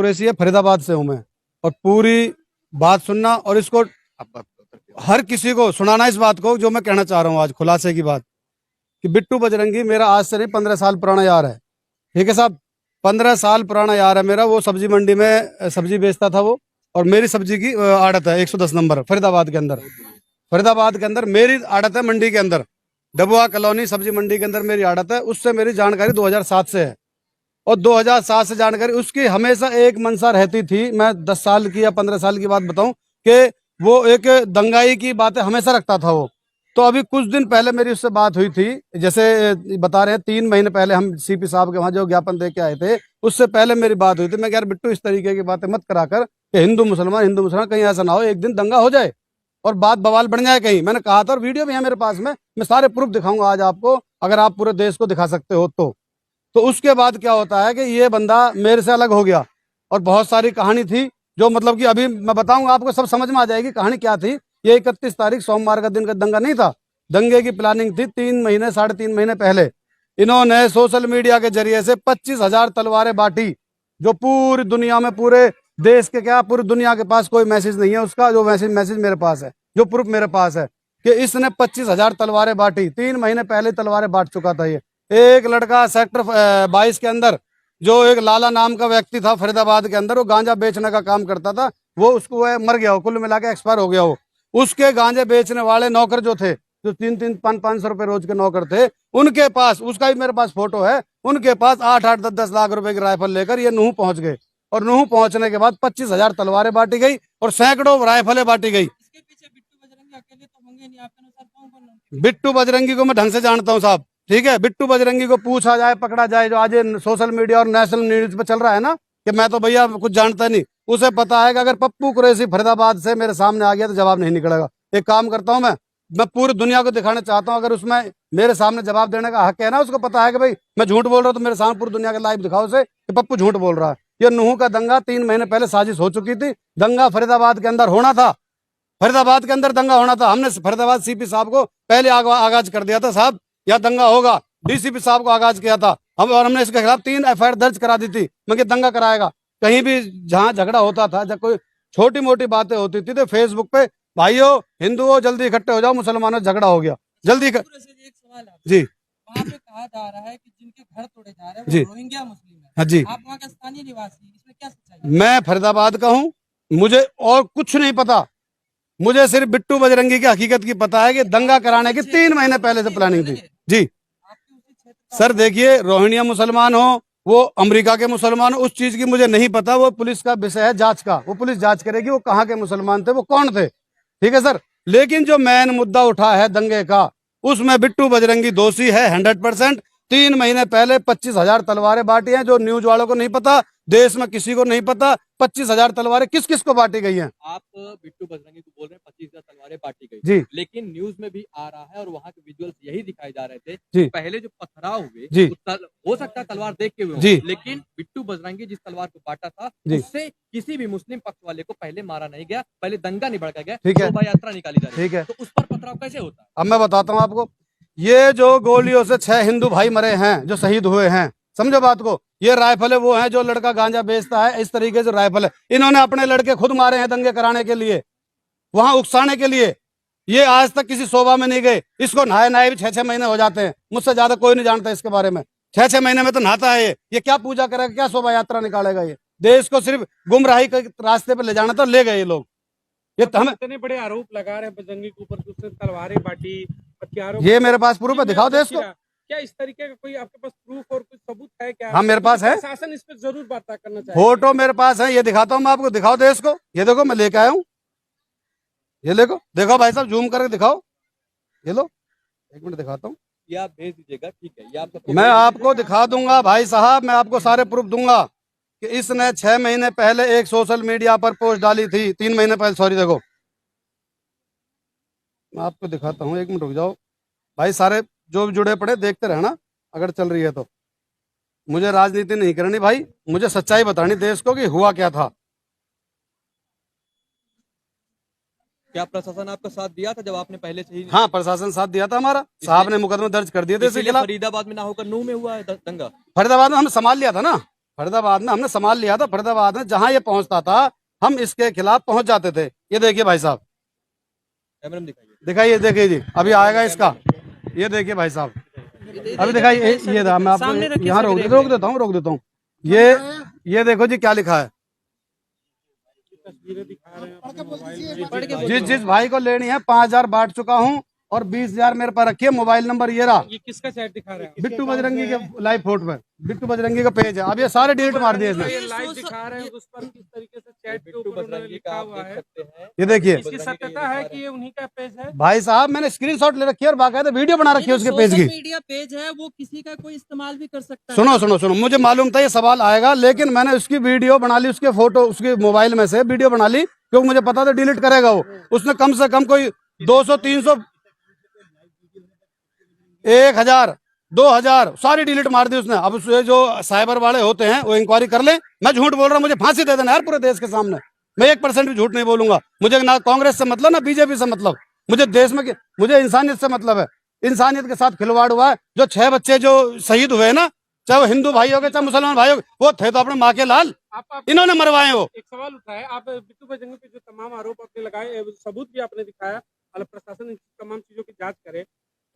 कुरैशी है, फरीदाबाद से हूं मैं। और पूरी बात सुनना और इसको हर किसी को सुनाना इस बात को जो मैं कहना चाह रहा हूं आज, खुलासे की बात, कि बिट्टू बजरंगी मेरा आज से नहीं 15 साल पुराना यार है। ठीक है साहब, 15 साल पुराना यार है मेरा। वो सब्जी मंडी में सब्जी बेचता था वो, और मेरी सब्जी की आड़त है 110 नंबर फरीदाबाद के अंदर। फरीदाबाद के अंदर मेरी आड़त है, मंडी के अंदर डबुआ कॉलोनी सब्जी मंडी के अंदर मेरी आड़त है। उससे मेरी जानकारी 2007 से है, और 2007 से जानकारी उसकी हमेशा एक मनसा रहती थी। मैं 10 साल की या 15 साल की बात बताऊं कि वो एक दंगाई की बातें हमेशा रखता था वो। तो अभी कुछ दिन पहले मेरी उससे बात हुई थी, जैसे बता रहे हैं 3 महीने पहले हम सीपी साहब के वहां जो ज्ञापन दे के आए थे, उससे पहले मेरी बात हुई थी। मैं यार बिट्टू इस तरीके की बातें मत करा कर कि हिंदू मुसलमान कहीं ऐसा ना हो एक दिन दंगा हो जाए और बात बवाल बन जाए कहीं। मैंने कहा था, और वीडियो भी है मेरे पास में, मैं सारे प्रूफ दिखाऊंगा आज आपको, अगर आप पूरे देश को दिखा सकते हो तो उसके बाद क्या होता है कि ये बंदा मेरे से अलग हो गया, और बहुत सारी कहानी थी जो मतलब कि अभी मैं बताऊंगा आपको, सब समझ में आ जाएगी कहानी क्या थी। ये 31 तारीख सोमवार का दिन का दंगा नहीं था, दंगे की प्लानिंग थी 3 महीने 3.5 महीने पहले। इन्होंने सोशल मीडिया के जरिए से 25,000 तलवारें बांटी, जो पूरी दुनिया में, पूरे देश के क्या, पूरी दुनिया के पास कोई मैसेज नहीं है उसका, जो मैसेज मेरे पास है, जो प्रूफ मेरे पास है कि इसने 25,000 तलवारें बांटी। 3 महीने पहले तलवारें बांट चुका था ये। एक लड़का सेक्टर 22 के अंदर, जो एक लाला नाम का व्यक्ति था फरीदाबाद के अंदर, वो गांजा बेचने का काम करता था, वो उसको मर गया, वो कुल मिला के एक्सपायर हो गया वो। उसके गांजे बेचने वाले नौकर जो थे, जो 300-500 रुपए रोज के नौकर थे, उनके पास, उसका भी मेरे पास फोटो है, उनके पास 8-8, 10-10 लाख रुपए की राइफल लेकर ये नूह पहुंच गए। और नूह पहुंचने के बाद 25,000 तलवारें बांटी गई और सैकड़ों राइफलें बांटी गई। इसके पीछे बिट्टू बजरंगी अकेले तो होंगे नहीं, आपके अनुसार कौन? बिट्टू बजरंगी को मैं ढंग से जानता हूँ साहब, ठीक है। बिट्टू बजरंगी को पूछा जाए, पकड़ा जाए, जो आज सोशल मीडिया और नेशनल न्यूज पे चल रहा है ना, कि मैं तो भैया कुछ जानता नहीं, उसे पता है कि अगर पप्पू कुरैशी फरीदाबाद से मेरे सामने आ गया तो जवाब नहीं निकलेगा। एक काम करता हूँ, मैं पूरी दुनिया को दिखाना चाहता हूँ, अगर उसमें मेरे सामने जवाब देने का हक है ना, उसको पता है कि भाई मैं झूठ बोल रहा हूँ, तो मेरे सामने पूरी दुनिया के लाइव दिखाओ उसे कि पप्पू झूठ बोल रहा है। ये नूह का दंगा 3 महीने पहले साजिश हो चुकी थी। दंगा फरीदाबाद के अंदर होना था, फरीदाबाद के अंदर दंगा होना था। हमने फरीदाबाद सीपी साहब को पहले आगाज कर दिया था, साहब यहाँ दंगा होगा, डीसीपी साहब को आगाज किया था हम, और हमने इसके खिलाफ 3 FIR दर्ज करा दी थी। मैं दंगा कराएगा, कहीं भी जहाँ झगड़ा होता था, जब कोई छोटी मोटी बातें होती थी, तो फेसबुक पे, भाइयों हिंदुओं जल्दी इकट्ठे हो जाओ, मुसलमानों झगड़ा हो गया जल्दी एक सवाल है जी। वहाँ पे कहा जा रहा है कि जिनके घर तोड़े जा रहे हैं जी। वो रोहिंग्या मुस्लिम है। हाँ जी। आप वहाँ के स्थानीय निवासी, इसमें क्या सच्चाई है? मैं फरीदाबाद का हूँ, मुझे और कुछ नहीं पता, मुझे सिर्फ बिट्टू बजरंगी की हकीकत की पता है कि दंगा कराने की 3 महीने पहले से प्लानिंग थी जी। सर देखिए, रोहिंग्या मुसलमान हो, वो अमेरिका के मुसलमान हो, उस चीज की मुझे नहीं पता, वो पुलिस का विषय है जांच का, वो पुलिस जांच करेगी वो कहाँ के मुसलमान थे, वो कौन थे, ठीक है सर। लेकिन जो मेन मुद्दा उठा है दंगे का, उसमें बिट्टू बजरंगी दोषी है 100%। 3 महीने पहले 25,000 तलवारें बांटी हैं, जो न्यूज वालों को नहीं पता, देश में किसी को नहीं पता 25,000 तलवारें किस किस को बांटी गई हैं। आप बिट्टू बजरंगी को बोल रहे हैं 25,000 तलवारें बांटी गई जी। लेकिन न्यूज में भी आ रहा है और वहाँ के विजुअल्स यही दिखाए जा रहे थे जी। पहले जो पथराव हुए जी। हो सकता है तलवार देख के हुए जी। लेकिन बिट्टू बजरंगी जिस तलवार को बांटा था जी। उससे किसी भी मुस्लिम पक्ष वाले को पहले मारा नहीं गया, पहले दंगा नहीं भड़का गया, ठीक है, शोभा यात्रा निकाली जा रही ठीक है, तो उस पर पथराव कैसे होता है? अब मैं बताता हूँ आपको। ये जो गोलियों से 6 हिंदू भाई मरे हैं, जो शहीद हुए हैं, समझो बात को। ये राइफल है, वो है जो लड़का गांजा बेचता है, इस तरीके से राइफल है। इन्होंने अपने लड़के खुद मारे हैं दंगे कराने के लिए, वहां उकसाने के लिए। ये आज तक किसी शोभा में नहीं गए, इसको नहाए भी 6-6 महीने हो जाते हैं, मुझसे ज्यादा कोई नहीं जानता इसके बारे में। 6-6 महीने में तो नहाता है ये क्या पूजा करेगा, क्या शोभा यात्रा निकालेगा? ये देश को सिर्फ गुमराही के रास्ते पर ले जाना था, ले गए ये लोग। ये हमें इतने बड़े आरोप लगा रहे हैं बजरंगी के ऊपर, उसने तलवारें बांटी, हथियारों, ये मेरे पास प्रूफ है, दिखाओ देश को। क्या इस तरीके का कोई आपके पास प्रूफ और कुछ सबूत है क्या? हाँ मेरे पास है, शासन इस पर जरूर वार्ता करना चाहिए। फोटो मेरे पास है, ये दिखाता हूँ मैं आपको, दिखाओ देश को। ये देखो मैं लेके आया हूँ, ये देखो, देखो भाई साहब जूम करके दिखाओ, ये लो, 1 मिनट दिखाता हूँ। ये आप भेज दीजिएगा, ठीक है, ये आप मैं आपको दिखा दूंगा भाई साहब, मैं आपको सारे प्रूफ दूंगा कि इसने 6 महीने पहले एक सोशल मीडिया पर पोस्ट डाली थी, 3 महीने पहले, सॉरी, देखो मैं आपको दिखाता हूँ, 1 मिनट रुक जाओ भाई। सारे जो भी जुड़े पड़े देखते रहना, अगर चल रही है तो। मुझे राजनीति नहीं करनी भाई, मुझे सच्चाई बतानी देश को कि हुआ क्या था। क्या प्रशासन आपका साथ दिया था जब आपने पहले से ही? हाँ प्रशासन साथ दिया था हमारा, साहब ने मुकदमा दर्ज कर दिया था इसके खिलाफ। फरीदाबाद में ना होकर नूह में हुआ है दंगा? फरीदाबाद में हमने संभाल लिया था ना, फरीदाबाद में हमने संभाल लिया था। फरीदाबाद में जहां ये पहुंचता था हम इसके खिलाफ पहुंच जाते थे। ये देखिए भाई साहब, कैमरे में दिखाइए। दिखाइए देखिए जी, अभी आएगा इसका। ये देखिए भाई साहब, अभी दिखाइए। ये मैं आपको यहाँ रोक देता हूँ। ये देखो जी क्या लिखा है। तस्वीरें दिखा रहे हैं अपने मोबाइल में। जिस भाई को लेनी है 5,000 बांट चुका हूँ और 20,000 मेरे पास रखिए। मोबाइल नंबर ये रहा, ये किसका चैट दिखा रहे हैं? बिट्टू बजरंगी के लाइव फोटो में, बिट्टू बजरंगी का पेज है। अब ये सारे डिलीट मार दिए इसने। ये लाइव दिखा रहे हैं, उस पर किस तरीके से चैट के ऊपर उन्होंने लिखा हुआ है। ये देखिए, इसकी सत्यता है कि ये उन्हीं का पेज है? भाई साहब मैंने स्क्रीनशॉट ले रखी है और बाकायदा वीडियो बना रखी है उसके पेज की। मीडिया पेज है, वो किसी का कोई इस्तेमाल भी कर सकता है। सुनो, मुझे मालूम था ये सवाल आएगा, लेकिन मैंने उसकी वीडियो बना ली, उसके फोटो उसके मोबाइल में से वीडियो बना ली, क्योंकि मुझे पता था डिलीट करेगा वो। उसने कम से कम कोई 200, 300, 1,000, 2,000 सारी डिलीट मार दी उसने। अब उसके जो साइबर वाले होते हैं वो इंक्वायरी कर ले। मैं झूठ बोल रहा हूँ, मुझे फांसी दे देना यार पूरे देश के सामने। मैं 1% भी झूठ नहीं बोलूंगा। मुझे ना कांग्रेस से मतलब ना बीजेपी से मतलब, मुझे देश में मुझे इंसानियत से मतलब है। इंसानियत के साथ खिलवाड़ हुआ है। जो 6 बच्चे जो शहीद हुए ना, चाहे वो हिंदू भाई हो गए चाहे मुसलमान भाई हो गए, वो थे तो अपने माँ के लाल, इन्होंने मरवाए। वो एक सवाल उठाए, आप बिट्टू बजरंगी पे जो तमाम आरोप आपने लगाए, सबूत भी आपने दिखाया, अगर प्रशासन इन तमाम चीजों की जांच करे,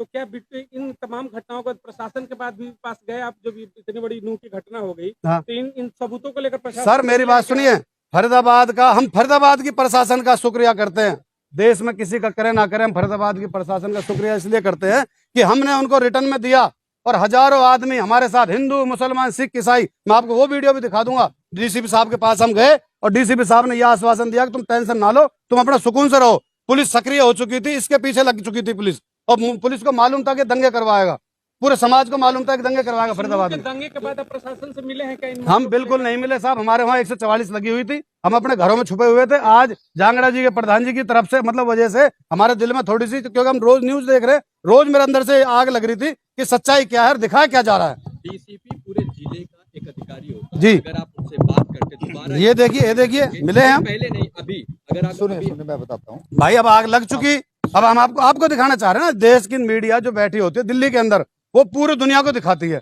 तो क्या बिट्टू इन तमाम घटनाओं को प्रशासन के बाद भी पास गए आप? जब इतनी बड़ी नूह की घटना हो गई, हाँ। तो इन सबूतों को लेकर प्रशासन, सर मेरी बात सुनिए, हम फरीदाबाद की प्रशासन का शुक्रिया करते हैं। देश में किसी का करे ना करे, हम फरीदाबाद की प्रशासन का शुक्रिया इसलिए करते हैं कि हमने उनको रिटर्न में दिया और हजारों आदमी हमारे साथ, हिंदू मुसलमान सिख ईसाई, मैं आपको वो वीडियो भी दिखा दूंगा। डीसीपी साहब के पास हम गए और डीसीपी साहब ने यह आश्वासन दिया कि तुम टेंशन ना लो, तुम अपना सुकून से रहो। पुलिस सक्रिय हो चुकी थी, इसके पीछे लग चुकी थी पुलिस, और पुलिस को मालूम था कि दंगे करवाएगा, पूरे समाज को मालूम था कि दंगे करवाएगा फरीदाबाद में। दंगे के बाद आप प्रशासन से मिले हैं क्या? हम बिल्कुल नहीं मिले साहब, हमारे वहाँ 144 लगी हुई थी, हम अपने घरों में छुपे हुए थे। आज जांगड़ा जी के प्रधान जी की तरफ से मतलब वजह से हमारे दिल में थोड़ी सी, क्योंकि हम रोज न्यूज देख रहे, रोज मेरे अंदर से आग लग रही थी कि सच्चाई क्या है और दिखाया क्या जा रहा है। डीसीपी पूरे जिले का एक अधिकारी होता है। जी। अगर आप उनसे बात करके दोबारा, ये देखिए मिले हैं हम। पहले नहीं अभी, अगर आप सुने मैं बताता हूँ भाई अब आग लग चुकी, अब हम आपको दिखाना चाह रहे हैं ना। देश की मीडिया जो बैठी होती है दिल्ली के अंदर, वो पूरी दुनिया को दिखाती है।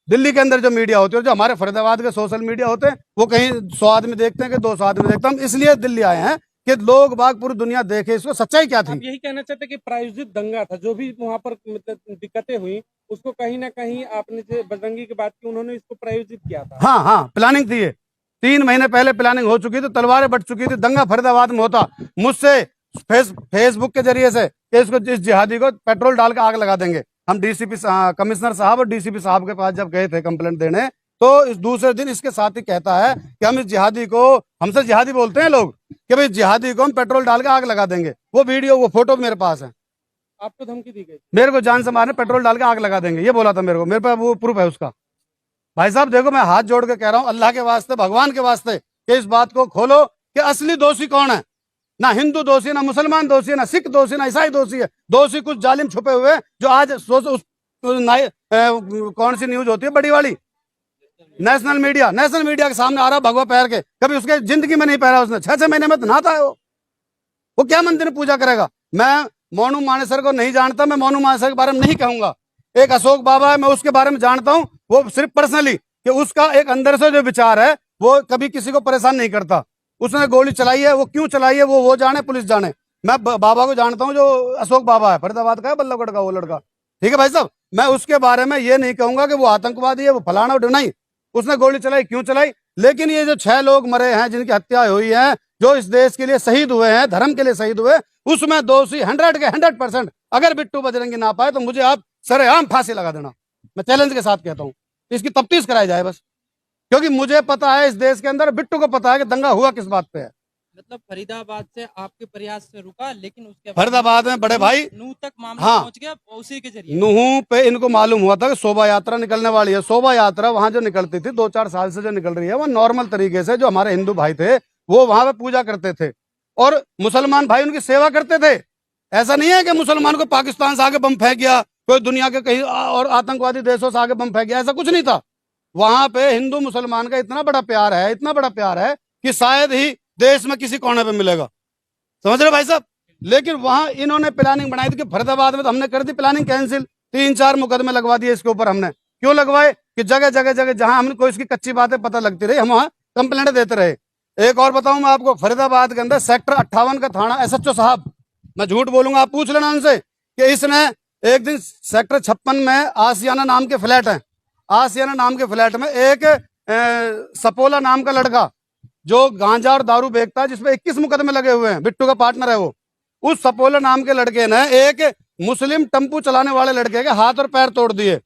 दिल्ली के अंदर जो मीडिया होती है, जो हमारे फरीदाबाद के सोशल मीडिया होते हैं, वो कहीं 100 आदमी देखते हैं कि 200 आदमी देखते हैं। हम इसलिए दिल्ली आए हैं कि लोग बाग पूरी दुनिया देखे इसको, सच्चाई क्या आप थी। यही कहना चाहते कि प्रायोजित दंगा था, जो भी वहाँ पर मतलब दिक्कतें हुई, उसको कहीं ना कहीं आपने जो बजरंगी की बात की, उन्होंने इसको प्रायोजित किया था? हाँ, प्लानिंग थी ये। 3 महीने पहले प्लानिंग हो चुकी थी, तलवारें बट चुकी थी, दंगा फरीदाबाद में होता। मुझसे फेसबुक के जरिए से कि इसको, इस जिहादी को पेट्रोल डाल के आग लगा देंगे। हम डीसीपी कमिश्नर साहब और डीसीपी साहब के पास जब गए थे कंप्लेंट देने, तो इस दूसरे दिन इसके साथ ही कहता है कि हम इस जिहादी को, हमसे जिहादी बोलते हैं लोग, कि भाई जिहादी को हम पेट्रोल डाल के आग लगा देंगे। वो वीडियो वो फोटो मेरे पास है। आपको धमकी दी गई? मेरे को जान से मारने, पेट्रोल डाल के आग लगा देंगे, ये बोला था मेरे को। मेरे पास वो प्रूफ है उसका। भाई साहब देखो, मैं हाथ जोड़ के कह रहा हूँ, अल्लाह के वास्ते, भगवान के वास्ते, कि इस बात को खोलो कि असली दोषी कौन है। ना हिंदू दोषी, ना मुसलमान दोषी, ना सिख दोषी, ना ईसाई दोषी है। दोषी कुछ जालिम छुपे हुए हैं, जो आज कौन सी न्यूज होती है बड़ी वाली, नेशनल मीडिया के सामने आ रहा भगवा पैर के। कभी उसके जिंदगी में नहीं पहरा उसने, 6-6 महीने में तो नहाता है वो क्या मंदिर में पूजा करेगा। मैं मोनू मानेसर को नहीं जानता, मैं मोनू मानेसर के बारे में नहीं कहूंगा। एक अशोक बाबा है, मैं उसके बारे में जानता हूँ, वो सिर्फ पर्सनली, कि उसका एक अंदर से जो विचार है वो कभी किसी को परेशान नहीं करता। उसने गोली चलाई है, वो क्यों चलाई है वो जाने, पुलिस जाने। मैं बाबा को जानता हूँ, जो अशोक बाबा है, फरीदाबाद का है, बल्लभगढ़ का वो लड़का, ठीक है भाई साहब। मैं उसके बारे में ये नहीं कहूंगा कि वो आतंकवादी है, वो फलाना नहीं, उसने गोली चलाई, क्यों चलाई। लेकिन ये जो 6 लोग मरे हैं, जिनकी हत्या हुई है, जो इस देश के लिए शहीद हुए हैं, धर्म के लिए शहीद हुए, उसमें दोषी 100 के 100%। अगर बिट्टू बजरंगी ना पाए तो मुझे आप सरेआम फांसी लगा देना, मैं चैलेंज के साथ कहता हूँ। इसकी तफ्तीश कराई जाए बस, क्योंकि मुझे पता है इस देश के अंदर, बिट्टू को पता है कि दंगा हुआ किस बात पे है। मतलब फरीदाबाद से आपके प्रयास से रुका, लेकिन उसके बाद फरीदाबाद में बड़े भाई नूह तक मामला हाँ, पहुंच गया उसी के जरिए। नूह पे इनको मालूम हुआ था कि शोभा यात्रा निकलने वाली है। शोभा यात्रा वहां जो निकलती थी 2-4 साल से जो निकल रही है, वो नॉर्मल तरीके से, जो हमारे हिंदू भाई थे वो वहां पे पूजा करते थे और मुसलमान भाई उनकी सेवा करते थे। ऐसा नहीं है कि मुसलमान को पाकिस्तान से आगे बम फेंक गया, कोई दुनिया के कहीं और आतंकवादी देशों से आगे बम फेंक गया, ऐसा कुछ नहीं था। वहां पे हिंदू मुसलमान का इतना बड़ा प्यार है, इतना बड़ा प्यार है कि शायद ही देश में किसी कोने पे मिलेगा, समझ रहे भाई साहब। लेकिन वहां इन्होंने प्लानिंग बनाई थी कि फरीदाबाद में, तो हमने कर दी प्लानिंग कैंसिल, 3-4 मुकदमे लगवा दिए इसके ऊपर हमने। क्यों लगवाए? कि जगह जगह जगह जहां हमको इसकी कच्ची बातें पता लगती रही हम वहां कंप्लेंट देते रहे। एक और बताऊं मैं आपको, फरीदाबाद के अंदर सेक्टर 58 का थाना SHO साहब, मैं झूठ बोलूंगा, आप पूछ लेना उनसे, कि इसने एक दिन सेक्टर 56 में आसियाना नाम के फ्लैट है, आसियाना नाम के फ्लैट में एक सपोला नाम का लड़का जो गांजा और दारू बेचता है, जिसपे 21 मुकदमे लगे हुए हैं, बिट्टू का पार्टनर है वो, उस सपोला नाम के लड़के ने एक मुस्लिम टेम्पू चलाने वाले लड़के के हाथ और पैर तोड़ दिए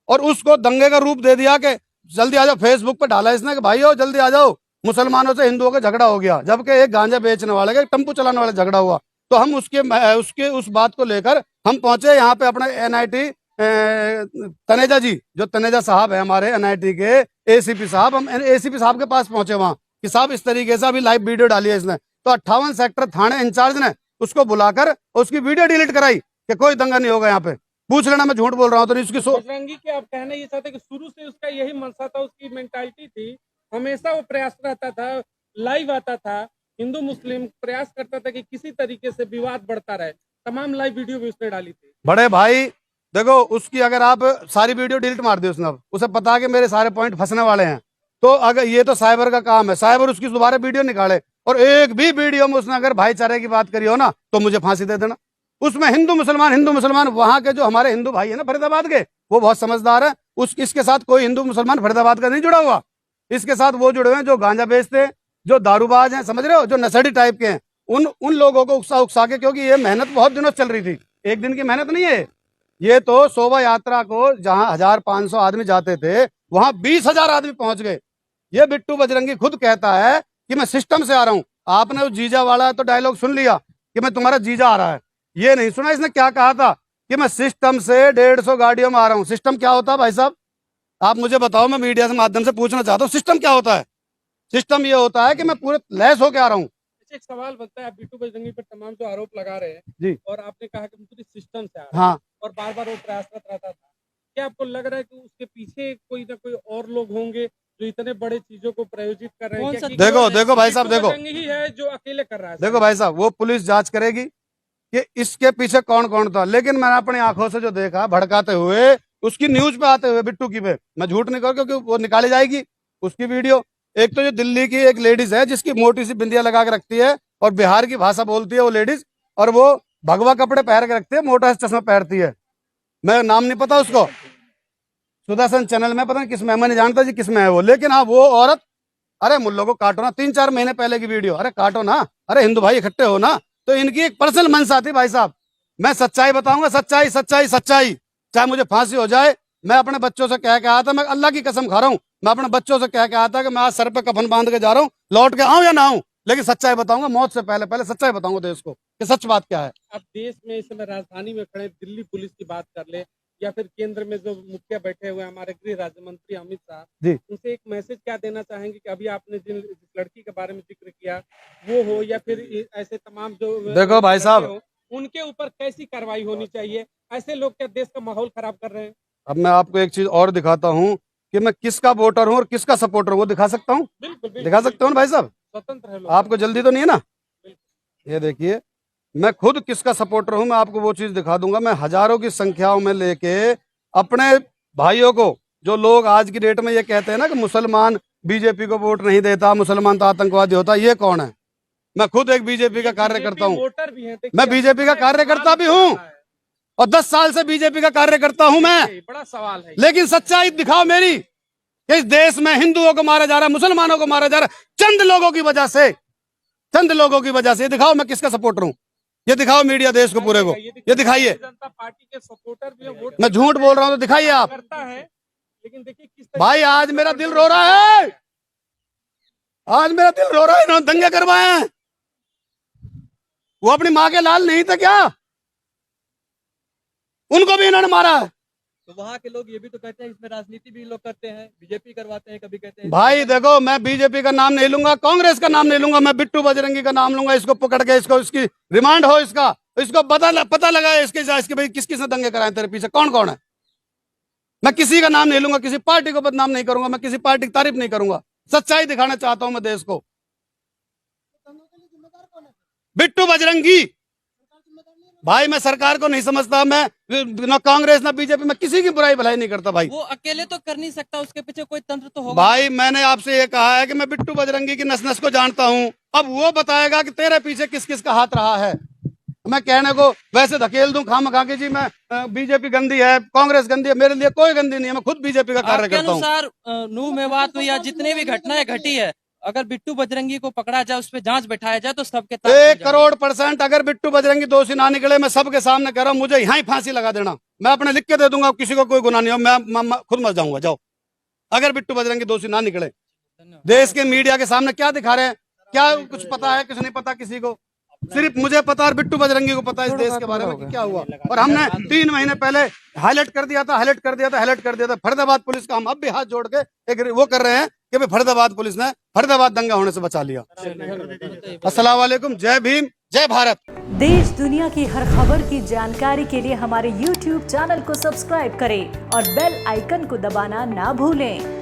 और उसको दंगे का रूप दे दिया कि जल्दी आ जाओ। फेसबुक पे डाला इसने कि भाई हो जल्दी आ जाओ, मुसलमानों से हिंदुओं का झगड़ा हो गया, जबकि एक गांजा बेचने वाले का टेम्पू चलाने वाले झगड़ा हुआ। तो हम उसके उस बात को लेकर हम पहुंचे यहाँ पे अपने NIT तनेजा जी, जो तनेजा साहब है हमारे NIT के ACP साहब, हम ACP साहब के पास पहुंचे वहां कि साहब इस तरीके से अभी लाइव वीडियो डाली है इसने। तो 58 सेक्टर थाने इंचार्ज ने उसको बुलाकर उसकी वीडियो डिलीट कराई कि कोई दंगा नहीं होगा यहाँ पे। पूछ लेना, मैं झूठ बोल रहा हूँ तो नहीं उसकी बजरंगी के आप कहना ये चाहते कि शुरू से उसका यही मनसा था, उसकी मेंटालिटी थी, हमेशा वो प्रयास रहता था, लाइव आता था, हिंदू मुस्लिम प्रयास करता था कि किसी तरीके से विवाद बढ़ता रहे, तमाम लाइव वीडियो भी उसने डाली थी। बड़े भाई देखो, उसकी अगर आप सारी वीडियो डिलीट मार दी उसने, अब उसे पता है कि मेरे सारे पॉइंट फंसने वाले हैं, तो अगर ये तो साइबर का काम है, साइबर उसकी दोबारा वीडियो निकाले और एक भी वीडियो में उसने अगर भाईचारे की बात करी हो ना तो मुझे फांसी दे देना। उसमें हिंदू मुसलमान वहां के जो हमारे हिंदू भाई है ना फरीदाबाद के, वो बहुत समझदार है, इसके साथ कोई हिंदू मुसलमान फरीदाबाद का नहीं जुड़ा हुआ, इसके साथ वो जुड़े हुए हैं जो गांजा बेचते हैं, जो दारूबाज हैं, समझ रहे हो, जो नशेड़ी टाइप के हैं, उन लोगों को उकसा के, क्योंकि ये मेहनत बहुत दिनों से चल रही थी, एक दिन की मेहनत नहीं है ये। तो शोभा यात्रा को जहां 1500 आदमी जाते थे वहां 20,000 आदमी पहुंच गए। ये बिट्टू बजरंगी खुद कहता है कि मैं सिस्टम से आ रहा हूं। आपने उस जीजा वाला तो डायलॉग सुन लिया कि मैं तुम्हारा जीजा आ रहा है, ये नहीं सुना इसने क्या कहा था कि मैं सिस्टम से 150 गाड़ियों में आ रहा हूं। सिस्टम क्या होता है भाई साहब, आप मुझे बताओ, मैं मीडिया के माध्यम से पूछना चाहता हूँ, सिस्टम क्या होता है? सिस्टम ये होता है कि मैं पूरे लैस होके आ रहा हूँ। एक सवाल बनता है, आप बिट्टू बजरंगी पर तमाम जो आरोप लगा रहे हैं जी, और आपने कहा कि पूरी सिस्टम से आ रहा है, हाँ, और बार बार वो प्रयासरत रहता था, क्या आपको लग रहा है कि उसके पीछे कोई ना कोई और लोग होंगे जो इतने बड़े चीजों को प्रायोजित कर रहे हैं? क्या कि देखो भाई साहब, बिट्टू देखो बजरंगी ही है जो अकेले कर रहा है? देखो भाई साहब, वो पुलिस जांच करेगी कि इसके पीछे कौन कौन था, लेकिन मैंने अपनी आंखों से जो देखा भड़काते हुए, उसकी न्यूज पे आते हुए बिट्टू की पे, मैं झूठ नहीं कहूँ क्योंकि वो निकाली जाएगी उसकी वीडियो। एक तो जो दिल्ली की एक लेडीज है जिसकी मोटी सी बिंदिया लगा के रखती है और बिहार की भाषा बोलती है वो लेडीज, और वो भगवा कपड़े पहन के रखती है, मोटा सा चश्मा पहनती है, मैं नाम नहीं पता उसको, सुदर्शन चैनल में पता नहीं किस में, मैं नहीं जानता जी किस में है वो, लेकिन हाँ वो औरत, अरे मुल्लों को काटो ना, 3-4 महीने पहले की वीडियो, अरे काटो ना, अरे हिंदू भाई इकट्ठे हो ना। तो इनकी एक पर्सनल मंशा थी भाई साहब, मैं सच्चाई बताऊंगा, सच्चाई सच्चाई सच्चाई, चाहे मुझे फांसी हो जाए। मैं अपने बच्चों से कह के आया था, मैं अल्लाह की कसम खा रहा हूँ, मैं अपने बच्चों से कह के आया था कि मैं आज सर पे कफन बांध के जा रहा हूँ, लौट के आऊं या ना आऊं, लेकिन सच्चाई बताऊंगा, मौत से पहले पहले सच्चाई बताऊंगा देश को कि सच बात क्या है। अब देश में इस समय राजधानी में खड़े दिल्ली पुलिस की बात कर ले, या फिर केंद्र में जो मुखिया बैठे हुए हैं हमारे गृह राज्य मंत्री अमित शाह जी, उनसे एक मैसेज क्या देना चाहेंगे कि अभी आपने जिस लड़की के बारे में जिक्र किया वो हो, या फिर ऐसे तमाम जो देखो भाई साहब, लड़के हो, उनके ऊपर कैसी कार्रवाई होनी चाहिए? ऐसे लोग क्या देश का माहौल खराब कर रहे हैं? अब मैं आपको एक चीज और दिखाता हूँ कि मैं किसका वोटर हूँ और किसका सपोर्टर हूँ, वो दिखा सकता हूँ, बिल्कुल दिखा सकता हूँ ना भाई साहब, स्वतंत्र है लोग। आपको जल्दी तो नहीं है ना? ये देखिए, मैं खुद किसका सपोर्टर हूं, मैं आपको वो चीज दिखा दूंगा। मैं हजारों की संख्याओं में लेके अपने भाइयों को, जो लोग आज की डेट में ये कहते हैं ना कि मुसलमान बीजेपी को वोट नहीं देता, मुसलमान तो आतंकवादी होता, ये कौन है? मैं खुद एक बीजेपी का कार्यकर्ता हूँ, वोटर भी हैं, मैं बीजेपी का कार्यकर्ता भी हूँ और 10 साल से बीजेपी का कार्यकर्ता हूं मैं, बड़ा सवाल है, लेकिन सच्चाई दिखाओ मेरी कि इस देश में हिंदुओं को मारा जा रहा है, मुसलमानों को मारा जा रहा है, चंद लोगों की वजह से, चंद लोगों की वजह से। ये दिखाओ मैं किसका सपोर्टर हूँ, ये दिखाओ मीडिया देश को पूरे को, ये दिखाइए। जनता पार्टी के सपोर्टर भी हैं, वोट मैं झूठ बोल रहा हूँ तो दिखाइए आप। करता है, लेकिन देखिए किस भाई आज मेरा दिल रो रहा है, आज मेरा दिल रो रहा है, इन्होंने दंगे करवाए हैं। वो अपनी माँ के लाल नहीं थे क्या? उनको भी इन्होंने मारा है। तो वहाँ के लोग ये भी तो कहते हैं इसमें राजनीति भी लोग करते हैं, बीजेपी करवाते हैं, कभी कहते हैं। भाई देखो, मैं बीजेपी का नाम नहीं लूंगा, कांग्रेस का नाम नहीं लूंगा, मैं बिट्टू बजरंगी का नाम लूंगा। इसको पकड़ के इसको, इसकी रिमांड हो, इसको पता लगा इसके भाई किस किसने दंगे कराए तेरे पीछे, कौन कौन है। मैं किसी का नाम नहीं लूंगा, किसी पार्टी को बदनाम नहीं करूंगा, मैं किसी पार्टी की तारीफ नहीं करूंगा, सच्चाई दिखाना चाहता हूं मैं देश को। बिट्टू बजरंगी, भाई मैं सरकार को नहीं समझता, मैं ना कांग्रेस ना बीजेपी, मैं किसी की बुराई भलाई नहीं करता भाई। वो अकेले तो कर नहीं सकता, उसके पीछे कोई तंत्र तो होगा। भाई मैंने आपसे ये कहा है कि मैं बिट्टू बजरंगी की नस नस को जानता हूं, अब वो बताएगा कि तेरे पीछे किस किस का हाथ रहा है। मैं कहने को वैसे धकेल दूं खामखा के जी, मैं बीजेपी गंदी है, कांग्रेस गंदी है, मेरे लिए कोई गंदी नहीं है, मैं खुद बीजेपी का कार्य आपके करता हूँ। अनुसार नूह मेवात में या जितने भी घटनाएं घटी है, अगर बिट्टू बजरंगी को पकड़ा जाए, उस पर जांच बैठाया जाए तो सबके तार खुल 1,00,00,000% अगर बिट्टू बजरंगी दोषी ना निकले, मैं सबके सामने कह रहा हूँ, मुझे यहाँ ही फांसी लगा देना, मैं अपने लिख के दे दूंगा, किसी को कोई गुनाह नहीं हो, मैं खुद मर जाऊंगा। जाओ, अगर बिट्टू बजरंगी दोषी ना निकले। जाएंगे। देश के मीडिया के सामने क्या दिखा रहे हैं, क्या कुछ पता है, कुछ नहीं पता किसी को, सिर्फ मुझे पता और बिट्टू बजरंगी को पता है इस देश के बारे में कि क्या हुआ। और हमने 3 महीने पहले हाईलाइट कर दिया था, फरीदाबाद पुलिस का हम अब भी हाथ जोड़ के एक वो कर रहे हैं कि भाई फरीदाबाद पुलिस ने फरीदाबाद दंगा होने से बचा लिया। अस्सलाम वालेकुम, जय भीम, जय भारत। देश दुनिया की हर खबर की जानकारी के लिए हमारे YouTube चैनल को सब्सक्राइब करें और बेल आइकन को दबाना ना भूलें।